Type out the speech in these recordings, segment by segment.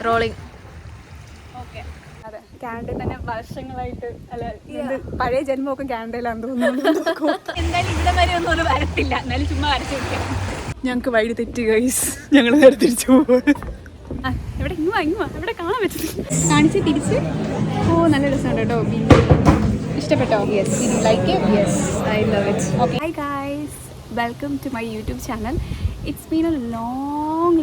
Rolling. Okay, അതെ. കാനഡയിൽ തന്നെ വർഷങ്ങളായിട്ട് അല്ല, പഴയ ജന്മമൊക്കെ കാനഡയിലാണെന്ന് തോന്നുന്നു. എന്തായാലും ഇവിടെ വരെ ഒന്നും വരത്തില്ല, എന്നാലും ചുമ്മാ വരച്ചു വെക്കാം. ഞങ്ങൾക്ക് വഴി തെറ്റി ഗൈസ്, ഞങ്ങൾ നേരെ തിരിച്ചു പോകും. ഇവിടെ ഇങ്ങുവാ ഇവിടെ കാണാൻ പറ്റും. കാണിച്ച് തിരിച്ച്. ഓ, നല്ല രസമുണ്ട് കേട്ടോ. ഇഷ്ടപ്പെട്ടോ? Yes, like it? Yes, I love it. Okay, hi guys, welcome to my YouTube channel. It's been a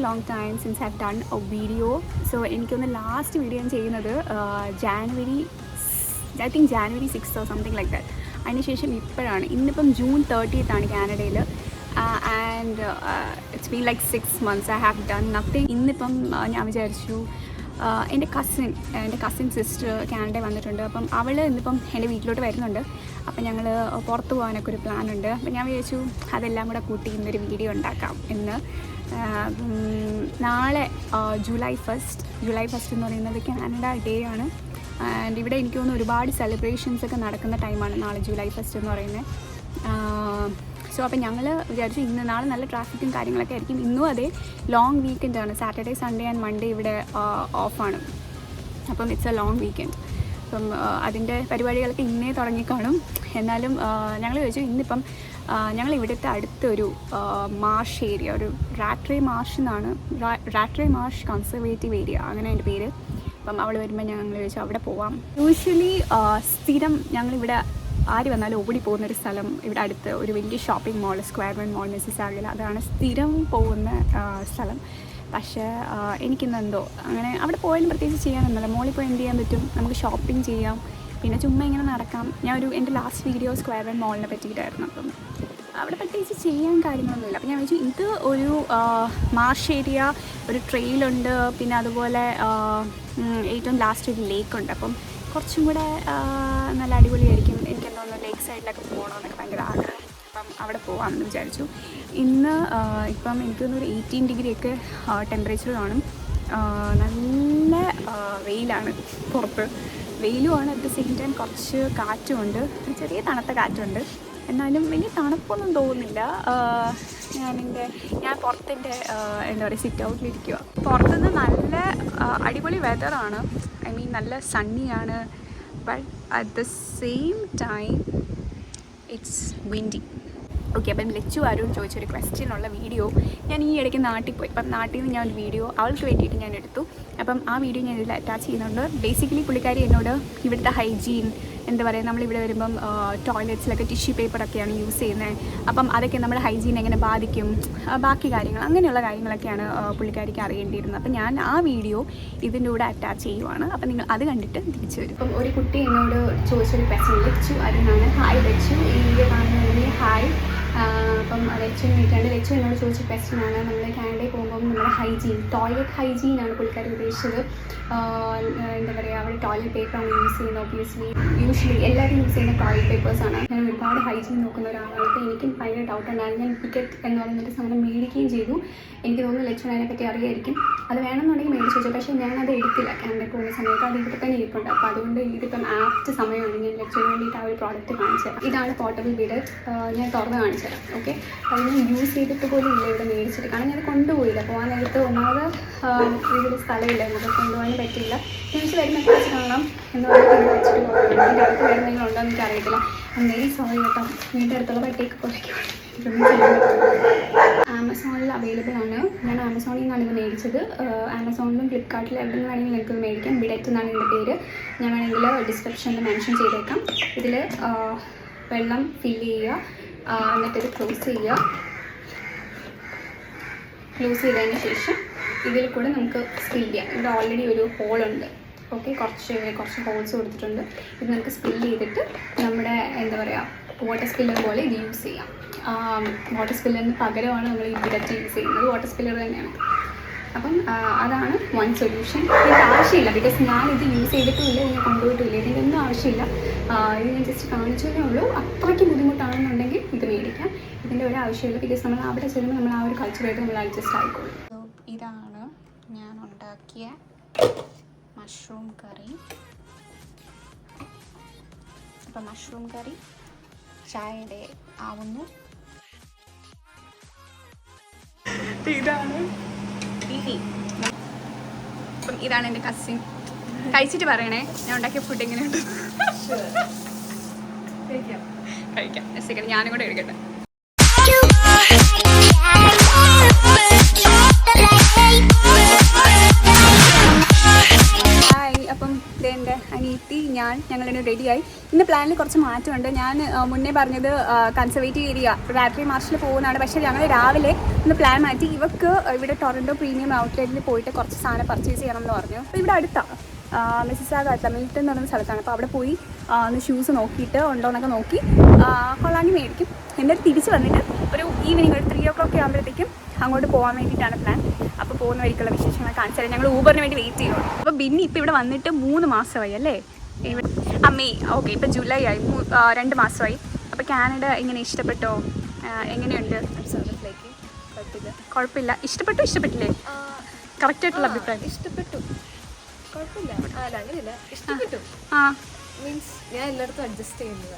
long time since I've done a video. So എനിക്കൊന്ന് ലാസ്റ്റ് വീഡിയോ ഞാൻ ചെയ്യുന്നത് January 6th or something like that. അതിനുശേഷം ഇപ്പോഴാണ്, ഇന്നിപ്പം June 30th ആണ് കാനഡയിൽ. And it's been like 6 months I have done nothing. ഇന്നിപ്പം ഞാൻ വിചാരിച്ചു എൻ്റെ കസിൻ സിസ്റ്റർ കാനഡയിൽ വന്നിട്ടുണ്ട്. അപ്പം അവൾ ഇന്നിപ്പം എൻ്റെ വീട്ടിലോട്ട് വരുന്നുണ്ട്. അപ്പം ഞങ്ങൾ പുറത്ത് പോകാനൊക്കെ ഒരു പ്ലാനുണ്ട്. അപ്പം ഞാൻ വിചാരിച്ചു അതെല്ലാം കൂടെ കൂട്ടി ഇന്നൊരു വീഡിയോ ഉണ്ടാക്കാം എന്ന്. നാളെ ജൂലൈ ഫസ്റ്റ് എന്ന് പറയുന്നത് കാനഡ ഡേ ആണ്. ആൻഡ് ഇവിടെ എനിക്ക് തോന്നുന്നു ഒരുപാട് സെലിബ്രേഷൻസ് ഒക്കെ നടക്കുന്ന ടൈമാണ് നാളെ ജൂലൈ 1 എന്ന് പറയുന്നത്. സോ അപ്പം ഞങ്ങൾ വിചാരിച്ചു നാളെ നല്ല ട്രാഫിക്കും കാര്യങ്ങളൊക്കെ ആയിരിക്കും. ഇന്നും അതേ ലോങ് വീക്കെൻഡാണ്. സാറ്റർഡേ, സൺഡേ ആൻഡ് മൺഡേ ഇവിടെ ഓഫാണ്. അപ്പം ഇറ്റ്സ് എ ലോങ് വീക്കെൻഡ്. അപ്പം അതിൻ്റെ പരിപാടികളൊക്കെ ഇന്നേ തുടങ്ങിക്കാണും. എന്നാലും ഞങ്ങൾ ചോദിച്ചു ഇന്നിപ്പം ഞങ്ങൾ ഇവിടുത്തെ അടുത്തൊരു മാർഷ് ഏരിയ, ഒരു റാട്രേ മാർഷ് കൺസർവേറ്റീവ് ഏരിയ, അങ്ങനെ അതിൻ്റെ പേര്. അപ്പം അവൾ വരുമ്പോൾ ഞങ്ങൾ ചോദിച്ചു അവിടെ പോവാം. യൂഷ്വലി സ്ഥിരം ഞങ്ങളിവിടെ ആര് വന്നാലും ഓടി പോകുന്നൊരു സ്ഥലം ഇവിടെ അടുത്ത് ഒരു വലിയ shopping mall, square one mall, മിസിസാഗയിൽ, അതാണ് സ്ഥിരം പോകുന്ന സ്ഥലം. പക്ഷേ എനിക്കിന്നെന്തോ അങ്ങനെ അവിടെ പോയാലും പ്രത്യേകിച്ച് ചെയ്യാനൊന്നുമില്ല. മോളിൽ പോയി എന്ത് ചെയ്യാൻ പറ്റും, നമുക്ക് ഷോപ്പിംഗ് ചെയ്യാം, പിന്നെ ചുമ്മാ ഇങ്ങനെ നടക്കാം. എൻ്റെ ലാസ്റ്റ് വീഡിയോ സ്ക്വയർ വൺ മോളിനെ പറ്റിയിട്ടായിരുന്നു. അപ്പം അവിടെ പ്രത്യേകിച്ച് ചെയ്യാൻ കാര്യങ്ങളൊന്നുമില്ല. അപ്പം ഞാൻ വെച്ചു ഇത് ഒരു മാർഷ് ഏരിയ, ഒരു ട്രെയിലുണ്ട്, പിന്നെ അതുപോലെ ഏറ്റവും ലാസ്റ്റ് ഒരു ലേക്കുണ്ട്. അപ്പം കുറച്ചും കൂടെ നല്ല അടിപൊളിയായിരിക്കും. എനിക്കെന്ന് തോന്നുന്നു ലേക്ക് സൈഡിലൊക്കെ പോകണമെന്നൊക്കെ ഭയങ്കര ആഗ്രഹം. അപ്പം അവിടെ പോകാമെന്ന് വിചാരിച്ചു. ഇന്ന് ഇപ്പം എനിക്ക് തോന്നുന്നു ഒരു 18 ഡിഗ്രിയൊക്കെ ടെമ്പറേച്ചർ കാണും. നല്ല വെയിലാണ് പുറത്ത്. വെയിലുമാണ്, അറ്റ് ദ സെയിം ടൈം കുറച്ച് കാറ്റുമുണ്ട്, ചെറിയ തണുത്ത കാറ്റുണ്ട്. എന്നാലും വലിയ തണുപ്പൊന്നും തോന്നുന്നില്ല. ഞാൻ പുറത്തിൻ്റെ എന്താ പറയുക സിറ്റ് ഔട്ടിലിരിക്കുക. പുറത്തുനിന്ന് നല്ല അടിപൊളി വെതറാണ്. ഐ മീൻ നല്ല സണ്ണിയാണ്. But at the same time it's windy. Okay, അപ്പം ലച്ചു ആരും ചോദിച്ചൊരു ക്വസ്റ്റ്യനുള്ള വീഡിയോ ഞാൻ ഈ ഇടയ്ക്ക് നാട്ടിൽ പോയി. അപ്പം നാട്ടിൽ നിന്ന് ഞാൻ ഒരു വീഡിയോ അവൾക്ക് വേണ്ടിയിട്ട് ഞാൻ എടുത്തു. അപ്പം ആ വീഡിയോ ഞാൻ ഇതിൽ അറ്റാച്ച് ചെയ്യുന്നുണ്ട്. ബേസിക്കലി പുള്ളിക്കാരി എന്നോട് ഇവിടുത്തെ ഹൈജീൻ, എന്താ പറയുക, നമ്മളിവിടെ വരുമ്പം ടോയ്ലറ്റ്സിലൊക്കെ ടിഷ്യൂ പേപ്പറൊക്കെയാണ് യൂസ് ചെയ്യുന്നത്. അപ്പം അതൊക്കെ നമ്മുടെ ഹൈജീൻ എങ്ങനെ ബാധിക്കും, ബാക്കി കാര്യങ്ങൾ, അങ്ങനെയുള്ള കാര്യങ്ങളൊക്കെയാണ് പുള്ളിക്കാരിക്ക് അറിയേണ്ടിയിരുന്നത്. അപ്പം ഞാൻ ആ വീഡിയോ ഇതിൻ്റെ കൂടെ അറ്റാച്ച് ചെയ്യുവാണ്. അപ്പം നിങ്ങൾ അത് കണ്ടിട്ട് തിരിച്ചു വരും. അപ്പം ഒരു കുട്ടി എന്നോട് ചോദിച്ചൊരു ക്വസ്റ്റ്യൻ, ലച്ചു അരുണാണ്. ഹായ് ലച്ചു, ഈ വീഡിയോ കാണുന്നതിന് ഹായ്. അപ്പം ലച്ചുവിന് വേണ്ടിയിട്ടാണ്. ലച്ചു എന്നോട് ചോദിച്ച ക്വസ്റ്റ്യനാണ്, നമ്മൾ കാനഡയിൽ പോകുമ്പം നമ്മുടെ ഹൈജീൻ, ടോയ്ലറ്റ് ഹൈജീനാണ് പുള്ളിക്കാരി ഉദ്ദേശിച്ചത്. എന്താ പറയുക, അവിടെ ടോയ്ലറ്റ് പേപ്പറാണ് യൂസ് ചെയ്യുന്നത്. യൂഷ്വലി എല്ലാവരും യൂസ് ചെയ്യുന്ന ടോയ്ലറ്റ് പേപ്പേഴ്സാണ്. ഞാൻ ഒരുപാട് ഹൈജീൻ നോക്കുന്ന ഒരാളാണ്. അപ്പോൾ എനിക്കും ഭയങ്കര ഡൗട്ടുണ്ടായിരുന്നു. ഞാൻ ടിക്കറ്റ് എന്ന് പറയുന്നൊരു സാധനം മേടിക്കുകയും ചെയ്തു. എനിക്ക് തോന്നുന്നു ലച്ചുവിന് അതിനെപ്പറ്റി അറിയായിരിക്കും. അത് വേണമെന്നുണ്ടെങ്കിൽ മേടിച്ചു വെച്ചു. പക്ഷേ ഞാനത് എടുത്തില്ല. കാനഡയിൽ പോകുന്ന സമയത്ത് അത് ഇവിടെ തന്നെ ഇരിപ്പുണ്ട്. അപ്പോൾ അതുകൊണ്ട് ഇതിപ്പം ആപ്റ്റ് സമയമാണ് ഞാൻ ലച്ചുവിന് വേണ്ടിയിട്ട് ആ ഒരു പ്രോഡക്റ്റ് കാണിച്ചത്. ഇതാണ് പോർട്ടബിൾ ബിഡറ്റ്. ഞാൻ തുറന്ന് കാണിച്ചു തരാം. ഓക്കെ, അത് ഞാൻ യൂസ് ചെയ്തിട്ട് പോലും ഇല്ല ഇവിടെ മേടിച്ചിട്ട്. കാരണം ഞാൻ കൊണ്ടുപോയില്ല. പോകാൻ നേരത്ത് ഒന്നാമത് ഇതിൽ സ്ഥലമില്ലായിരുന്നു. അപ്പോൾ കൊണ്ടുപോകാൻ പറ്റില്ല. തിരിച്ച് വരുമ്പോൾ വെച്ച് കാണാം എന്ന് പറഞ്ഞാൽ വെച്ചിട്ട് പോകുന്നുണ്ട്. ഇതിൻ്റെ അടുത്ത് വരുന്നെങ്കിലും ഉണ്ടോ എന്ന് എനിക്ക് അറിയത്തില്ല. വെരി സോറി കേട്ടോ. വീട്ടിൻ്റെ അടുത്തുള്ള പട്ടിയൊക്കെ കുറയ്ക്കും. ആമസോണിൽ അവൈലബിൾ ആണ്. ഞാൻ ആമസോണിൽ നിന്നാണ് ഇത് മേടിച്ചത്. ആമസോണിലും ഫ്ലിപ്കാർട്ടിലും എവിടെ നിന്ന് വേണമെങ്കിൽ നിങ്ങൾക്ക് മേടിക്കാം. ബിഡറ്റ് എന്നാണ് ഇതിൻ്റെ പേര്. ഞാൻ വേണമെങ്കിൽ ഡിസ്ക്രിപ്ഷനിൽ മെൻഷൻ ചെയ്തേക്കാം. ഇതിൽ വെള്ളം ഫില്ല് ചെയ്യുക, എന്നിട്ടത് ക്ലോസ് ചെയ്യുക. ക്ലോസ് ചെയ്തതിന് ശേഷം ഇതിൽ കൂടെ നമുക്ക് സ്പിൽ ചെയ്യാം. ഇവിടെ ഓൾറെഡി ഒരു ഹോളുണ്ട്. ഓക്കെ, കുറച്ച് ഹോൾസ് കൊടുത്തിട്ടുണ്ട്. ഇത് നമുക്ക് സ്പിൽ ചെയ്തിട്ട് നമ്മുടെ എന്താ പറയുക വാട്ടർ സ്പില്ലർ പോലെ ഇത് യൂസ് ചെയ്യാം. വാട്ടർ സ്പില്ലറിന് പകരമാണ് നമ്മൾ ഈ ബിഡറ്റ് യൂസ് ചെയ്യുന്നത്. വാട്ടർ സ്പില്ലർ തന്നെയാണ്. അപ്പം അതാണ് വൺ സൊല്യൂഷൻ. ഇതിൻ്റെ ആവശ്യമില്ല, ബിക്കോസ് ഞാനിത് യൂസ് ചെയ്തിട്ടുമില്ല, ഞാൻ കൊണ്ടുപോയിട്ടുമില്ല. ഇതിൻ്റെ ഒന്നും ആവശ്യമില്ല. ഇത് ഞാൻ ജസ്റ്റ് കാണിച്ചതേ ഉള്ളൂ. അത്രയ്ക്ക് ബുദ്ധിമുട്ടാണെന്നുണ്ടെങ്കിൽ ഇത് മേടിക്കാം. ഇതിൻ്റെ ഒരു ആവശ്യമില്ല, ബിക്കോസ് നമ്മൾ അവിടെ ചെല്ലുമ്പോൾ നമ്മൾ ആ ഒരു കൾച്ചറായിട്ട് നമ്മൾ അഡ്ജസ്റ്റ് ആയിക്കോളും. ഇതാണ് ഞാൻ ഉണ്ടാക്കിയ മഷ്റൂം കറി. അപ്പം മഷ്റൂം കറി ചായയുടെ ആവുന്നു. ഇതാണ് അപ്പം ഇതാണ് എൻ്റെ കസിൻ. കഴിച്ചിട്ട് പറയണേ ഞാൻ ഉണ്ടാക്കിയ ഫുഡ് എങ്ങനെയുണ്ട്. കഴിക്കാം. സെക്കൻഡ് ഞാനും കൂടെ എടുക്കട്ടെ. അപ്പം എൻ്റെ അനിയത്തി ഞങ്ങളിന്ന് റെഡിയായി. ഇന്ന് പ്ലാനിൽ കുറച്ച് മാറ്റമുണ്ട്. ഞാൻ മുന്നേ പറഞ്ഞത് കൺസർവേറ്റീവ് ഏരിയ രാത്രി മാർച്ചിൽ പോകുന്നതാണ്. പക്ഷേ ഞങ്ങൾ രാവിലെ ഇന്ന് പ്ലാൻ മാറ്റി. ഇവർക്ക് ഇവിടെ ടൊറൻറ്റോ പ്രീമിയം ഔട്ട്ലെറ്റിൽ പോയിട്ട് കുറച്ച് സാധനം പർച്ചേസ് ചെയ്യണം എന്ന് പറഞ്ഞു. അപ്പോൾ ഇവിടെ അടുത്താണ് മിസിസാഗ മിൽട്ടൺ എന്ന് പറയുന്ന സ്ഥലത്താണ്. അപ്പോൾ അവിടെ പോയി ഒന്ന് ഷൂസ് നോക്കിയിട്ട് ഉണ്ടോ എന്നൊക്കെ നോക്കി കൊള്ളാങ്കി മേടിക്കും. എന്നിട്ട് തിരിച്ച് വന്നിട്ട് ഒരു ഈവനിങ് ഒരു 3 o'clock ആകുമ്പോഴത്തേക്കും അങ്ങോട്ട് പോകാൻ വേണ്ടിയിട്ടാണ് പ്ലാൻ. അപ്പോൾ പോകുന്ന വഴിക്കുള്ള വിശേഷങ്ങൾ കാണിച്ചാൽ ഞങ്ങൾ ഊബറിന് വേണ്ടി വെയിറ്റ് ചെയ്യുള്ളൂ. അപ്പോൾ ബിന്നി ഇപ്പോൾ ഇവിടെ വന്നിട്ട് 3 മാസമായി അല്ലേ? ഇവിടെ മെയ് ഓക്കെ ഇപ്പോൾ ജൂലൈ ആയി, 2 മാസമായി. അപ്പോൾ കാനഡ എങ്ങനെ ഇഷ്ടപ്പെട്ടോ? എങ്ങനെയുണ്ട്? കുഴപ്പമില്ല. ഇഷ്ടപ്പെട്ടില്ലേ? കറക്റ്റായിട്ടുള്ള അഭിപ്രായം. ഇഷ്ടപ്പെട്ടു. ഞാൻ എല്ലായിടത്തും അഡ്ജസ്റ്റ് ചെയ്യുന്നത്,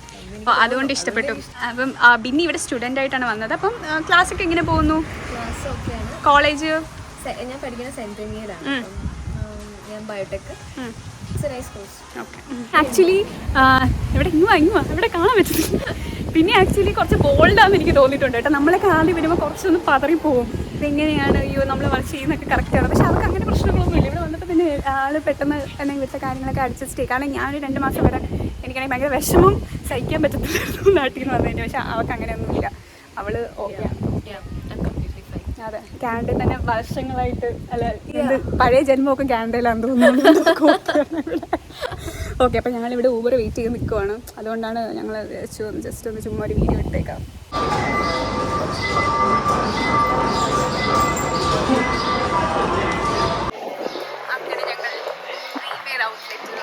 അതുകൊണ്ട് ഇഷ്ടപ്പെട്ടു. അപ്പം ബിന്നി ഇവിടെ സ്റ്റുഡൻ്റ് ആയിട്ടാണ് വന്നത്. അപ്പം ക്ലാസ്സൊക്കെ എങ്ങനെ പോകുന്നു? ക്ലാസ് ഓക്കെയാണ്. കോളേജ് ഞാൻ പഠിക്കുന്ന സെൻറ്റ് ഡേനിയലാണ്. ഞാൻ ബയോടെക്. ആക്ച്വലി ഇവിടെ കാണാൻ പറ്റുന്നത് പിന്നെ ആക്ച്വലി കുറച്ച് ബോൾഡാന്ന് എനിക്ക് തോന്നിയിട്ടുണ്ട് കേട്ടോ. നമ്മളൊക്കെ ആദ്യം വരുമ്പോൾ കുറച്ചൊന്ന് പതറിപ്പോവും. ഇതെങ്ങനെയാണ് അയ്യോ നമ്മൾ ചെയ്യുന്നൊക്കെ കറക്റ്റാണ്. പക്ഷെ അവർക്ക് അങ്ങനെ പ്രശ്നങ്ങളൊന്നുമില്ല. ഇവിടെ വന്നപ്പോൾ തന്നെ ആൾ പെട്ടെന്ന് എന്തെങ്കിലും ഇവിടുത്തെ കാര്യങ്ങളൊക്കെ അഡ്ജസ്റ്റ് ചെയ്യും. കാരണം ഞാനൊരു 2 മാസം വരെ എനിക്കാണെങ്കിൽ ഭയങ്കര വിഷമം സഹിക്കാൻ പറ്റത്തില്ലായിരുന്നു നാട്ടിൽ നിന്ന് വന്നതിൻ്റെ. പക്ഷെ അവർക്ക് അങ്ങനെയൊന്നുമില്ല. അവൾ ഓക്കെ. അതെ, കാനഡയിൽ തന്നെ വർഷങ്ങളായിട്ട് അല്ല ഇത് പഴയ ജന്മമൊക്കെ കാനഡയിലാണെന്ന് തോന്നുന്നു. ഓക്കെ, അപ്പോൾ ഞങ്ങളിവിടെ ഊബർ വെയിറ്റ് ചെയ്ത് നിൽക്കുവാണ്. അതുകൊണ്ടാണ് ഞങ്ങൾ ജസ്റ്റ് ഒന്ന് ചുമ്മാ ഒരു വീഡിയോ എടുത്തേക്കാം. അങ്ങനെ ഞങ്ങൾ പ്രീമിയർ ഔട്ട്ലെറ്റിൽ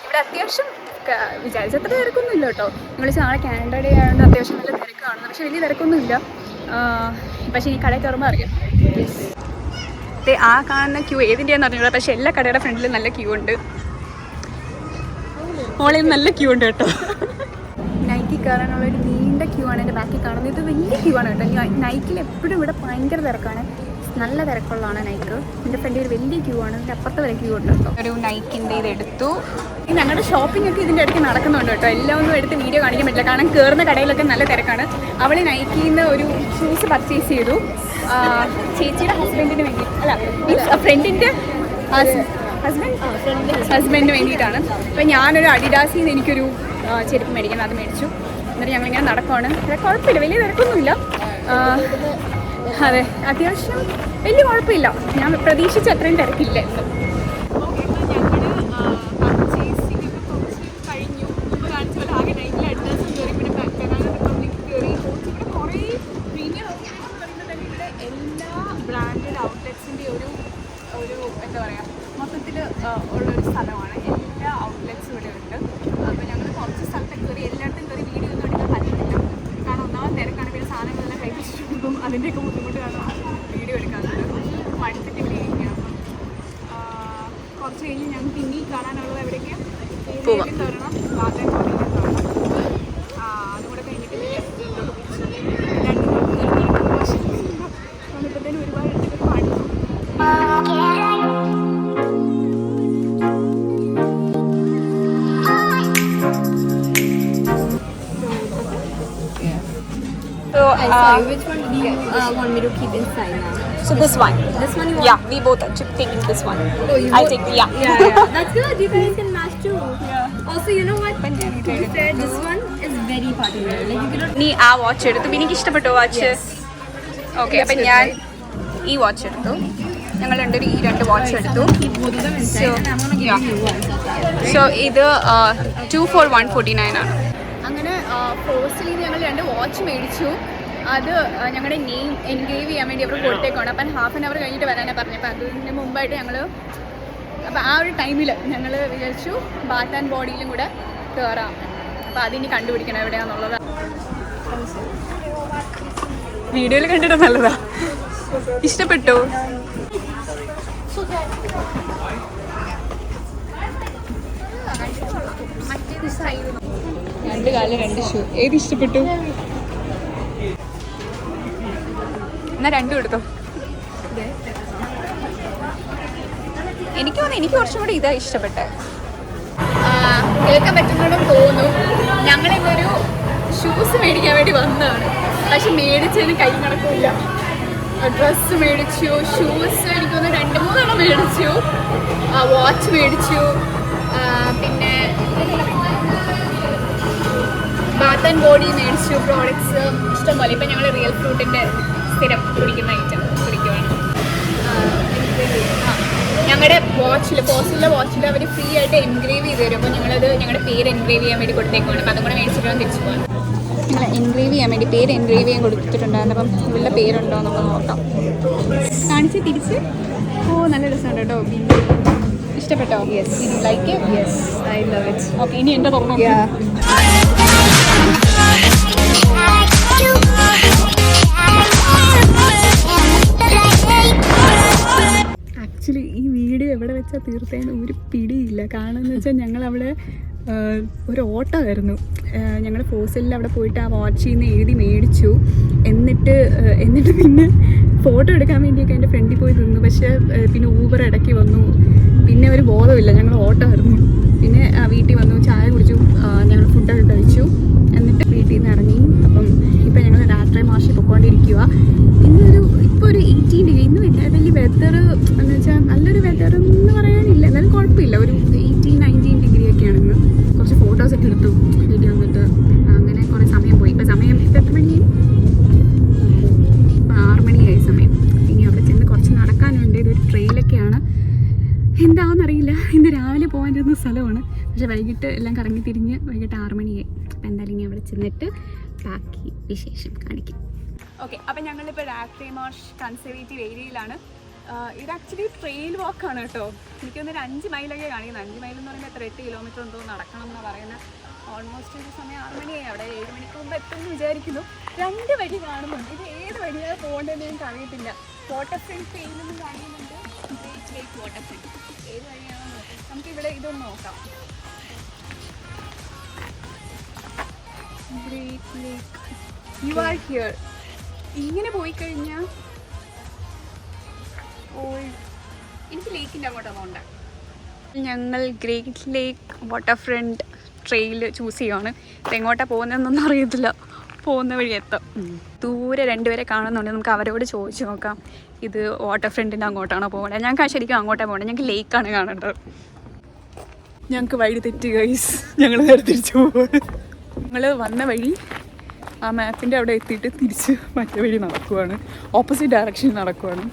ഇവിടെ അത്യാവശ്യം വിചാരിച്ചത്ര തിരക്കൊന്നുമില്ല കേട്ടോ. നിങ്ങൾ നാളെ കാനഡ ഡേ ആയതുകൊണ്ട് അത്യാവശ്യം നല്ല തിരക്കാണ്. പക്ഷെ വലിയ തിരക്കൊന്നുമില്ല. പക്ഷേ ഈ കടയിൽ കയറുമ്പോൾ അറിയാം. ആ കാണുന്ന ക്യൂ ഏതിൻ്റെയാണെന്ന് അറിഞ്ഞൂടാ. പക്ഷേ എല്ലാ കടയുടെ ഫ്രണ്ടിലും നല്ല ക്യൂ ഉണ്ട്. മോളിൽ നല്ല ക്യൂ ഉണ്ട് കേട്ടോ. നൈക്കി കയറാനുള്ളൊരു നീണ്ട ക്യൂ ആണ് എൻ്റെ ബാക്കിൽ കാണുന്നത്. ഇത് വലിയ ക്യൂ ആണ് കേട്ടോ. നൈക്കിൽ എപ്പോഴും ഇവിടെ ഭയങ്കര തിരക്കാണ്. നല്ല തിരക്കുള്ളതാണ് നൈക്ക്. എൻ്റെ ഫ്രണ്ടിൽ ഒരു വലിയ ക്യൂ ആണ്. ഇതിൻ്റെ അപ്പുറത്ത് വരെ ക്യൂ ഉണ്ട് കേട്ടോ. ഒരു നൈക്കിൻ്റെ ഇതെടുത്തു. ഞങ്ങളുടെ ഷോപ്പിംഗ് ഒക്കെ ഇതിൻ്റെ ഇടയ്ക്ക് നടക്കുന്നുണ്ട് കേട്ടോ. എല്ലാം ഒന്നും എടുത്ത് വീഡിയോ കാണിക്കാൻ പറ്റില്ല. കാരണം കയറുന്ന കടയിലൊക്കെ നല്ല തിരക്കാണ്. അവൾ നൈക്കിയിൽ നിന്ന് ഒരു ഷൂസ് പർച്ചേസ് ചെയ്തു ചേച്ചിയുടെ ഹസ്ബൻഡിന് വേണ്ടി. അല്ല മീൻസ് ഫ്രണ്ടിൻ്റെ ഹസ്ബൻഡിന് വേണ്ടിയിട്ടാണ്. അപ്പോൾ ഞാനൊരു അഡിഡാസിൽ നിന്ന് എനിക്കൊരു ചെരുപ്പ് മേടിക്കണം. അത് മേടിച്ചു. എന്നിട്ട് ഞങ്ങളിങ്ങനെ നടക്കുവാണ്. കുഴപ്പമില്ല, വലിയ തിരക്കൊന്നുമില്ല. അതെ, അത്യാവശ്യം വലിയ കുഴപ്പമില്ല. ഞാൻ പ്രതീക്ഷിച്ച അത്രയും തിരക്കില്ല. എന്താ പറയുക, മൊത്തത്തിൽ ഉള്ളൊരു സ്ഥലമാണ്. എല്ലാ ഔട്ട്ലെറ്റ്സും ഇവിടെ ഉണ്ട്. അപ്പോൾ ഞങ്ങൾ കുറച്ച് സ്ഥലത്തൊക്കെ കയറി എല്ലായിടത്തും കയറി വീഡിയോ ഒന്നും എടുക്കാൻ പറ്റില്ല. കാരണം ഒന്നാമത് തിരക്കാണ്. പിന്നെ സാധനങ്ങളെല്ലാം കഴിപ്പിച്ചിട്ടും അതിൻ്റെയൊക്കെ ബുദ്ധിമുട്ടാണ് വീഡിയോ എടുക്കാറുണ്ട്. പഠിച്ചിട്ട് ഇവിടെ ഇരിക്കുക. കുറച്ച് കഴിഞ്ഞ് ഞങ്ങൾക്ക് ഇനി കാണാനുള്ളത് എവിടേക്കാണ് തരണം. വാതകം അതുകൂടെ കഴിഞ്ഞിട്ട് വന്നപ്പോഴത്തേനും ഒരുപാട് എടുത്തിട്ട് പാടി. Which one do you want me to keep inside now? So this one. This one you want? Yeah, we both are taking this one. Oh, you I'll both? take Yeah. That's good. You guys can match too. Yeah. Also, you know what? To be fair, this one is very popular. Like you cannot. നീ ആ watch എടുത്തു. എനിക്ക് ഇഷ്ടപ്പെട്ടു watch. Okay, അപ്പം ഞാൻ ഈ watch എടുത്തു. ഞങ്ങൾ രണ്ടുപേരും ഈ 2 വാച്ച് എടുത്തു. സോ ഇത് 2 for 149 ആണ്. അങ്ങനെ ഫോഴ്സിൽ ഞങ്ങൾ 2 വാച്ച് മേടിച്ചു. അത് ഞങ്ങളുടെ നെയിം എൻഗേവ് ചെയ്യാൻ വേണ്ടി അവർ കൊടുത്തേക്കാണ്. അപ്പം ഹാഫ് ആൻ അവർ കഴിഞ്ഞിട്ട് വരാനാണ് പറഞ്ഞപ്പോൾ അതിന് മുമ്പായിട്ട് ഞങ്ങൾ അപ്പോൾ ആ ഒരു ടൈമിൽ ഞങ്ങൾ വിചാരിച്ചു ബാത്ത് ആൻഡ് ബോഡിയിലും കൂടെ കയറാം. അപ്പോൾ അതിനി കണ്ടുപിടിക്കണം എവിടെയാണെന്നുള്ളത്. വീഡിയോയിൽ കണ്ടിട്ട് നല്ലതാ. ഇഷ്ടപ്പെട്ടു. രണ്ട് കാലം 2 ഷൂ. ഏത് ഇഷ്ടപ്പെട്ടു? എന്നാ 2 എടുത്തോ. എനിക്ക് കുറച്ചും കൂടി ഇതാ ഇഷ്ടപ്പെട്ടെ. കേൾക്കാൻ പറ്റുന്നതും തോന്നുന്നു. ഞങ്ങളിന്നൊരു ഷൂസ് മേടിക്കാൻ വേണ്ടി വന്നതാണ്. പക്ഷെ മേടിച്ചതിന് കൈ നടക്കില്ല. ഡ്രസ്സ് മേടിച്ചു, ഷൂസ് എനിക്കൊന്ന് 2-3 മേടിച്ചു, വാച്ച് മേടിച്ചു, പിന്നെ ബാത്ത് ആൻഡ് ബോഡി മേടിച്ചു, പ്രോഡക്ട്സ് ഇഷ്ടംപോലെ. ഇപ്പം ഞങ്ങൾ റിയൽ ഫ്രൂട്ടിൻ്റെ സ്ഥിരം കുടിക്കുന്ന ഐറ്റം കുടിക്കുവാണ്. ഞങ്ങളുടെ വാച്ചിൽ പോസ്റ്റിലെ വാച്ചിൽ അവർ ഫ്രീ ആയിട്ട് എൻഗ്രേവ് ചെയ്ത് തരും. അപ്പോൾ ഞങ്ങളുടെ പേര് എൻഗ്രേവ് ചെയ്യാൻ വേണ്ടി കൊടുത്തേക്കുവാണ്. അപ്പോൾ അതും കൂടെ മേടിച്ചിട്ട് തിരിച്ചു പോകാൻ. ഞങ്ങൾ എൻഗ്രേവ് ചെയ്യാൻ വേണ്ടി പേര് എൻഗ്രേവ് ചെയ്യാൻ കൊടുത്തിട്ടുണ്ടായിരുന്നു. അപ്പം ഇവരുടെ പേരുണ്ടോ നമ്മൾ നോക്കാം. കാണിച്ച് തിരിച്ച്. നല്ല രസമുണ്ട് കേട്ടോ. ഇഷ്ടപ്പെട്ടോ? Yes. Like yes, I love it. Okay, ഇനി എൻ്റെ തുറന്നു. ആക്ച്വലി ഈ വീഡിയോ എവിടെ വെച്ചാൽ തീർത്തേന് ഒരു പിടിയില്ല. കാരണം എന്ന് വെച്ചാൽ ഞങ്ങളവിടെ ഒരു ഓട്ടമായിരുന്നു. ഞങ്ങൾ ഫോസിലിൽ അവിടെ പോയിട്ട് ആ വാച്ചിൽ നിന്ന് എഴുതി മേടിച്ചു. എന്നിട്ട് പിന്നെ ഫോട്ടോ എടുക്കാൻ വേണ്ടിയൊക്കെ എൻ്റെ ഫ്രണ്ടിൽ പോയി നിന്നു. പക്ഷേ പിന്നെ ഊബർ ഇടയ്ക്ക് വന്നു. പിന്നെ ഒരു ബോധമില്ല, ഞങ്ങൾ ഓട്ടമായിരുന്നു. പിന്നെ വീട്ടിൽ വന്നു, ചായ കുടിച്ചു, ഞങ്ങൾ ഫുഡൊക്കെ കഴിച്ചു. എന്നിട്ട് വീട്ടിൽ നിന്ന് ഇറങ്ങി. അപ്പം ഇപ്പം ഞങ്ങൾ രാത്രി മാർഷിൽ പൊയ്ക്കൊണ്ടിരിക്കുക. ഇപ്പോൾ ഒരു 18 ഡിഗ്രി. ഇന്ന് വലിയ വെതർ എന്ന് വെച്ചാൽ നല്ലൊരു വെതർ എന്ന് പറയാനില്ല, എന്നാലും കുഴപ്പമില്ല. ഒരു 18-19 ഡിഗ്രി ഒക്കെയാണ് ഇന്ന്. കുറച്ച് ഫോട്ടോസൊക്കെ എടുത്തു വീട്ടിൽ വന്നിട്ട്. അങ്ങനെ കുറേ സമയം പോയി. ഇപ്പം എത്ര മണിയായി? 6 മണിയായി സമയം. ഇനി അവിടെ ചെന്ന് കുറച്ച് നടക്കാനുണ്ട്. ഇതൊരു ട്രെയിലൊക്കെയാണ്, എന്താണെന്നറിയില്ല. ഇന്ന് രാവിലെ പോകാനിരുന്ന സ്ഥലമാണ്. പക്ഷെ വൈകിട്ട് എല്ലാം കറങ്ങി തിരിഞ്ഞ് വൈകിട്ട് 6 മണിയായി. അപ്പം എന്തായാലും ഇനി അവിടെ ചെന്നിട്ട് ബാക്കി വിശേഷം കാണിക്കാം. ഓക്കെ, അപ്പം ഞങ്ങളിപ്പോൾ രാത്രി മാർഷ് കൺസർവേറ്റീവ് ഏരിയയിലാണ്. ഇത് ആക്ച്വലി ട്രെയിൽ വാക്കാണ് കേട്ടോ. എനിക്കൊന്നൊരു 5 മൈലൊക്കെ കാണിക്കുന്നത്. 5 മൈൽ എന്ന് പറയുമ്പോൾ 8 കിലോമീറ്റർ എന്തോ നടക്കണം എന്നാണ് പറയുന്നത്. ഓൾമോസ്റ്റ് ഒരു സമയം 6 മണിയായി. അവിടെ 7 മണിക്ക് മുമ്പ് എത്തുമെന്ന് വിചാരിക്കുന്നു. 2 വഴി കാണുന്നുണ്ട്. ഇത് ഏത് വഴിയാണ് പോകേണ്ടതെന്ന് എനിക്ക് അറിയത്തില്ല. വാട്ടർ ഫ്രണ്ട് ട്രെയിനൊന്നും കാണുന്നുണ്ട്. ഗ്രേറ്റ് ലേക്ക് വാട്ടർ ഫ്രണ്ട് ഏത് വഴിയാണെന്ന് നോക്കാം. നമുക്കിവിടെ ഇതൊന്ന് നോക്കാം. Great lake, you are here. ഇങ്ങനെ പോയി കഴിഞ്ഞാൽ എനിക്ക് ലേക്കിൻ്റെ അങ്ങോട്ടാണ് പോകണ്ട. ഞങ്ങൾ ഗ്രേറ്റ് ലേക്ക് വാട്ടർ ഫ്രണ്ട് ട്രെയിൽ ചൂസ് ചെയ്യുകയാണ്. ഇത് എങ്ങോട്ടാണ് പോകുന്നതെന്നൊന്നും അറിയത്തില്ല. പോകുന്ന വഴി എത്താം. ദൂരെ 2 പേരെ കാണുന്നുണ്ട്. നമുക്ക് അവരോട് ചോദിച്ചു നോക്കാം, ഇത് വാട്ടർ ഫ്രണ്ടിൻ്റെ അങ്ങോട്ടാണോ പോകേണ്ടത്. ഞങ്ങൾക്ക് ശരിക്കും അങ്ങോട്ടാണ് പോകേണ്ടത്. ഞങ്ങൾക്ക് ലേക്കാണ് കാണേണ്ടത്. ഞങ്ങൾക്ക് വഴി തെറ്റി ഗൈസ്. ഞങ്ങൾ നേരെ തിരിച്ചു പോകും. ഞങ്ങൾ വന്ന വഴി ആ മാപ്പിൻ്റെ അവിടെ എത്തിയിട്ട് തിരിച്ച് മറ്റേ വഴി നടക്കുവാണ്. ഓപ്പോസിറ്റ് ഡയറക്ഷനിൽ നടക്കുവാണ്.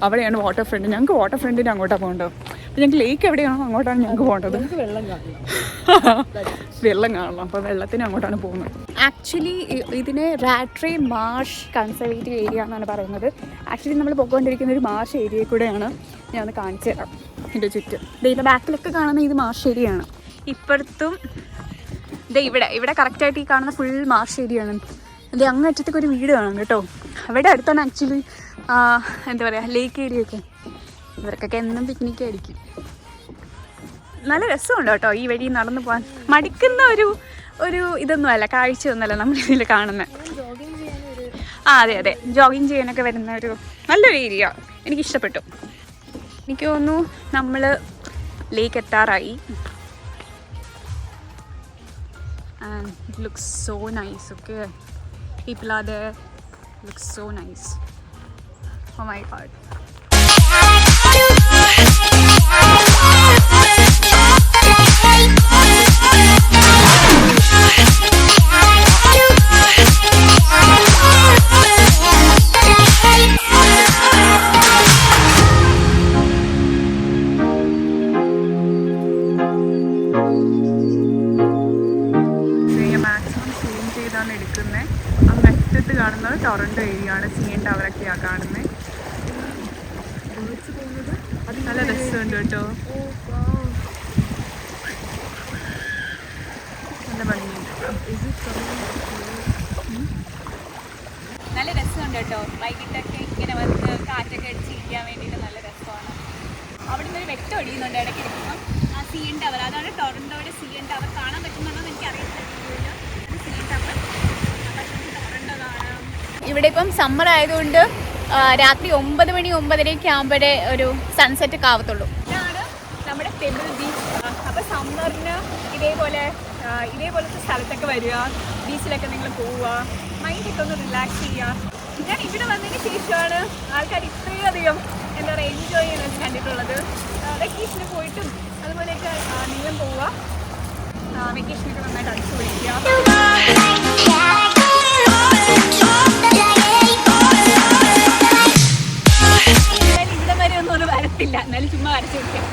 അവിടെയാണ് വാട്ടർ ഫ്രണ്ട്. ഞങ്ങൾക്ക് വാട്ടർ ഫ്രണ്ടിൻ്റെ അങ്ങോട്ടാണ് പോകേണ്ടത്. അപ്പോൾ ഞങ്ങൾക്ക് ലേക്ക് എവിടെയാണോ അങ്ങോട്ടാണ് ഞങ്ങൾക്ക് പോകേണ്ടത്. വെള്ളം കാണണം. അപ്പോൾ വെള്ളത്തിന് അങ്ങോട്ടാണ് പോകുന്നത്. ആക്ച്വലി ഇതിനെ രാത്രി മാർഷ് കൺസർവേറ്റീവ് ഏരിയ എന്നാണ് പറയുന്നത്. ആക്ച്വലി നമ്മൾ പോയിക്കൊണ്ടിരിക്കുന്ന ഒരു മാർഷ് ഏരിയയിൽ കൂടെയാണ്. ഞാൻ ഒന്ന് കാണിച്ചു തരാം. ഇതിൻ്റെ ചുറ്റും ഇതിൻ്റെ ബാക്കിലൊക്കെ കാണുന്ന ഇത് മാർഷ് ഏരിയയാണ്. ഇപ്പുറത്തും ഇവിടെ കറക്റ്റായിട്ട് ഈ കാണുന്ന ഫുൾ മാർഷ് ഏരിയയാണ്. ഇത് അങ്ങറ്റത്തേക്ക് ഒരു വീട് കാണും കേട്ടോ. അവിടെ അടുത്താണ് ആക്ച്വലി എന്താ പറയുക ലേക്ക് ഏരിയ ഒക്കെ. ഇവർക്കൊക്കെ എന്നും പിക്നിക് ആയിരിക്കും. നല്ല രസമുണ്ട് കേട്ടോ ഈ വഴി നടന്നു പോകാൻ. മടുക്കുന്ന ഒരു ഇതൊന്നുമല്ല, കാഴ്ചയൊന്നുമല്ല നമ്മളിതിൽ കാണുന്നത്. അതെ, ജോഗിങ് ചെയ്യാനൊക്കെ വരുന്ന ഒരു നല്ലൊരു ഏരിയ. എനിക്കിഷ്ടപ്പെട്ടു. എനിക്ക് തോന്നുന്നു നമ്മൾ ലേക്ക് എത്താറായി. And it looks so nice. Okay, people are there. Looks so nice. Oh my god. കാണുന്നത് ടൊറൻറ്റോ ഏരിയ ആണ്. CN ടവറൊക്കെയാണ് കാണുന്നത്. നല്ല രസമുണ്ട് കേട്ടോ. നല്ല ഭംഗിയുണ്ട്. നല്ല രസമുണ്ട് കേട്ടോ. വൈകിട്ടൊക്കെ ഇങ്ങനെ വന്ന് കാറ്റൊക്കെ അടിച്ച് ഇരിക്കാൻ വേണ്ടിയിട്ട് നല്ല രസമാണ്. അവിടെ നിന്ന് ഒരു വെട്ടം ഒടിയുന്നുണ്ട് ഇടയ്ക്ക് ഇരിക്കുമ്പം. ആ CN ടവർ, അതാണ് ടൊറൻറ്റോയുടെ CN ടവർ. കാണാൻ പറ്റുന്നുണ്ടോ എന്ന് എനിക്കറിയത്തില്ല. CN ടവർ ഇവിടെ ഇപ്പം സമ്മർ ആയതുകൊണ്ട് രാത്രി 9 മണി 9:30 ആകുമ്പോഴേ ഒരു സൺസെറ്റ് ഒക്കെ ആവത്തുള്ളൂ. ഇതാണ് നമ്മുടെ പെബിൾ ബീച്ച്. അപ്പോൾ സമ്മറിന് ഇതേപോലത്തെ സ്ഥലത്തൊക്കെ വരിക, ബീച്ചിലൊക്കെ നിങ്ങൾ പോവുക, മൈൻഡൊക്കെ ഒന്ന് റിലാക്സ് ചെയ്യുക. ഞാൻ ഇവിടെ വന്നതിന് ശേഷമാണ് ആൾക്കാർ ഇത്രയധികം എന്താ പറയുക എൻജോയ് ചെയ്യുന്നത് കണ്ടിട്ടുള്ളത്. വെക്കേഷന് പോയിട്ടും അതുപോലെയൊക്കെ നിങ്ങളും പോവുക, വെക്കേഷനൊക്കെ നന്നായിട്ട് അടിച്ചു പൊളിക്കുക. ഇവിടെ വരെ ഒന്നും വരത്തില്ല, എന്നാലും ചുമ്മാ വരച്ചു കൊടുക്കാം.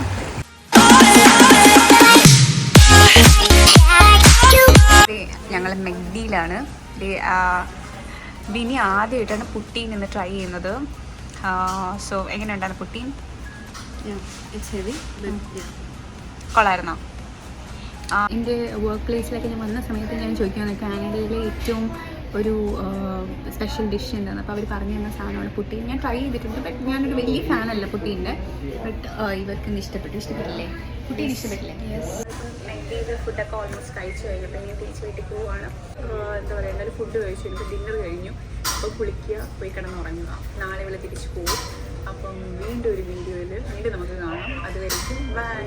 ഞങ്ങൾ മെഗ്ഡിയിലാണ്. ബിനി ആദ്യമായിട്ടാണ് പുട്ടീൻ ഇന്ന് ട്രൈ ചെയ്യുന്നത്. സോ എങ്ങനെയുണ്ടായിരുന്നു പുട്ടീൻ? കൊള്ളായിരുന്നോ? എൻ്റെ വർക്ക് പ്ലേസിലൊക്കെ ഞാൻ വന്ന സമയത്ത് ഞാൻ ചോദിക്കുകയാണ് കാനഡയിലെ ഏറ്റവും ഒരു സ്പെഷ്യൽ ഡിഷ് എന്താണ്. അപ്പോൾ അവർ പറഞ്ഞു തന്ന സാധനമാണ് പുട്ടീൻ. ഞാൻ ട്രൈ ചെയ്തിട്ടുണ്ട്, ബട്ട് ഞാനൊരു വലിയ ഫാനല്ല പുട്ടീൻ്റെ. ബട്ട് ഇവർക്ക് ഇഷ്ടപ്പെട്ടില്ലേ? പുട്ടീൻ ഇഷ്ടപ്പെട്ടില്ലേ? മെഗ്ഡിയുടെ ഫുഡൊക്കെ ഓൾമോസ്റ്റ് കഴിച്ചു കഴിഞ്ഞപ്പോൾ ഞാൻ തിരിച്ച് വീട്ടിൽ പോവുകയാണ്. എന്താ പറയുക, എന്തായാലും ഫുഡ് കഴിച്ചു, എനിക്ക് ഡിന്നർ കഴിഞ്ഞു. അപ്പോൾ കുളിക്കുക, പോയി കിടന്നുറങ്ങുക. നാളെ ഇവിടെ തിരിച്ച് പോകും. അപ്പം വീണ്ടും ഒരു വീഡിയോയിൽ വീണ്ടും നമുക്ക് കാണാം. അതുവരെയ്ക്കും ബൈ.